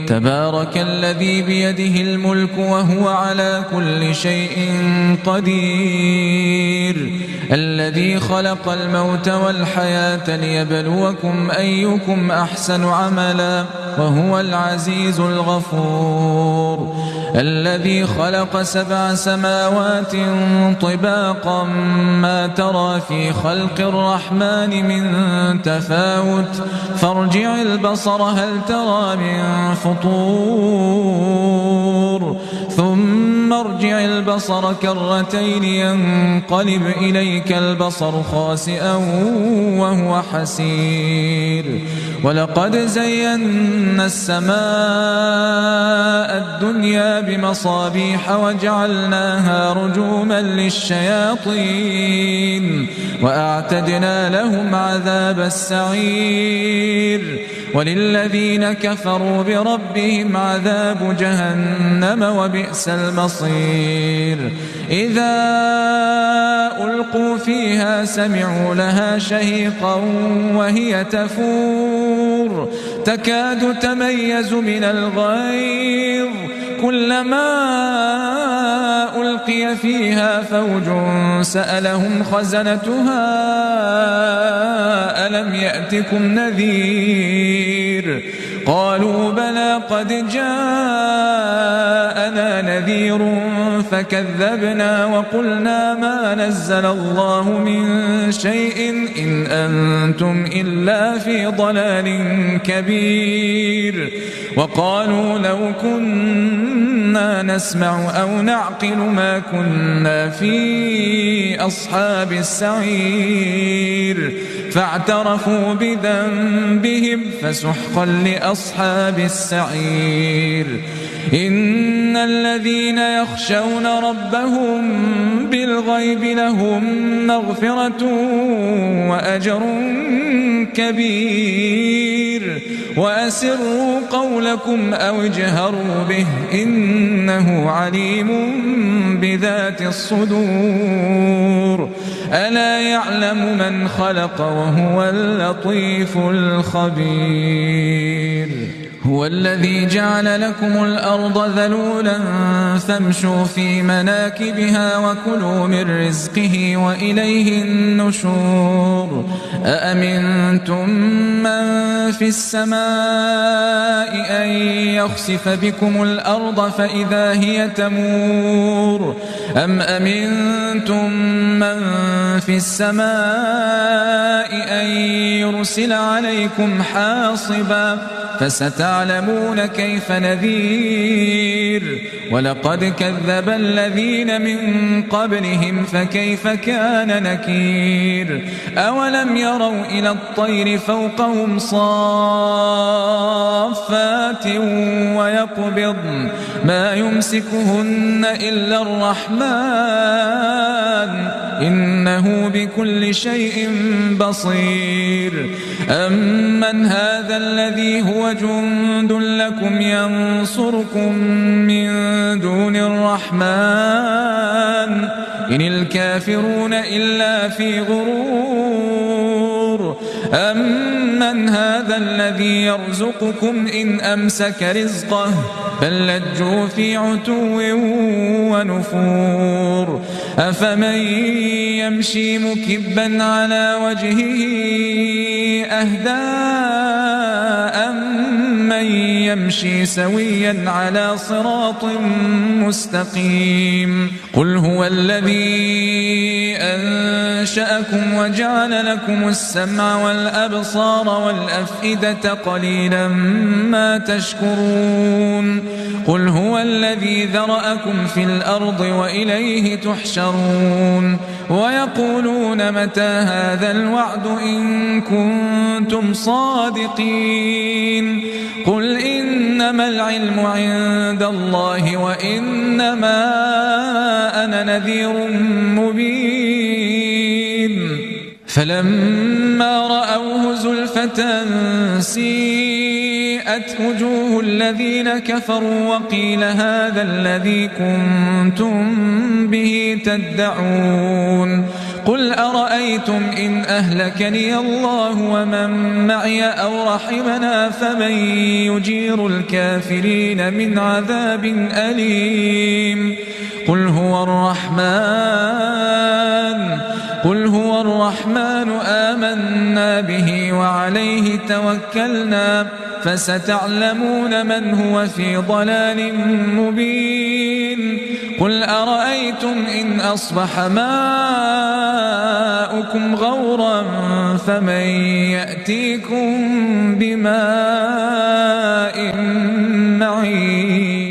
تبارك الذي بيده الملك وهو على كل شيء قدير الذي خلق الموت والحياة ليبلوكم أيكم أحسن عملا وهو العزيز الغفور الذي خلق 7 سماوات طباقا ما ترى في خلق الرحمن من تفاوت فارجع البصر هل ترى من فطور ثم ارجع البصر كرتين ينقلب إليك البصر خاسئا وهو حسير ولقد زينا السماء الدنيا بمصابيح وجعلناها رجوما للشياطين وأعتدنا لهم عذاب السعير وللذين كفروا بربهم عذاب جهنم وبئس المصير إذا ألقوا فيها سمعوا لها شهيقا وهي تفور تكاد تميز من الغيظ كلما ألقي فيها فوج سألهم خزنتها ألم يأتكم نذير قالوا بلى قد جاءنا نذير فكذبنا وقلنا ما نزل الله من شيء إن أنتم إلا في ضلال كبير وقالوا لو كنا نسمع أو نعقل ما كنا في أصحاب السعير فاعترفوا بذنبهم فسحقا لأصحاب السعير إن الذين يخشون ربهم بالغيب لهم مغفرة وأجر كبير وأسروا قولكم أو اجهروا به إنه عليم بذات الصدور ألا يعلم من خلق وهو اللطيف الخبير هو الذي جعل لكم الأرض ذلولا فامشوا في مناكبها وكلوا من رزقه وإليه النشور أأمنتم من في السماء أن يخسف بكم الأرض فإذا هي تمور أم أمنتم من في السماء أن يرسل عليكم حاصبا فستعلمون كيف نذير ولقد كذب الذين من قبلهم فكيف كان نكير أولم يروا إلى الطير فوقهم صافات ويقبضن ما يمسكهن إلا الرحمن إنه بكل شيء بصير أمن هذا الذي هو جند لكم ينصركم من دون الرحمن إن الكافرون إلا في غرور أمن هذا الذي يرزقكم إن أمسك رزقه بل لجوا في عتو ونفور أفمن يمشي مكبا على وجهه أهدى أمن يمشي سويا على صراط مستقيم قل هو الذي أنشأكم وجعل لكم السمع والأبصار والأفئدة قليلا ما تشكرون قل هو الذي ذرأكم في الأرض وإليه تحشرون ويقولون متى هذا الوعد إن كنتم صادقين قل إنما العلم عند الله وإنما أنا نذير مبين فلما رأوه زلفة سيئت وجوه الذين كفروا وقيل هذا الذي كنتم به تدعون قل أرأيتم إن أهلكني الله ومن معي أو رحمنا فمن يجير الكافرين من عذاب أليم قل هو الرحمن آمنا به وعليه توكلنا فستعلمون من هو في ضلال مبين قل أرأيتم إن أصبح ماؤكم غورا فمن يأتيكم بماء معين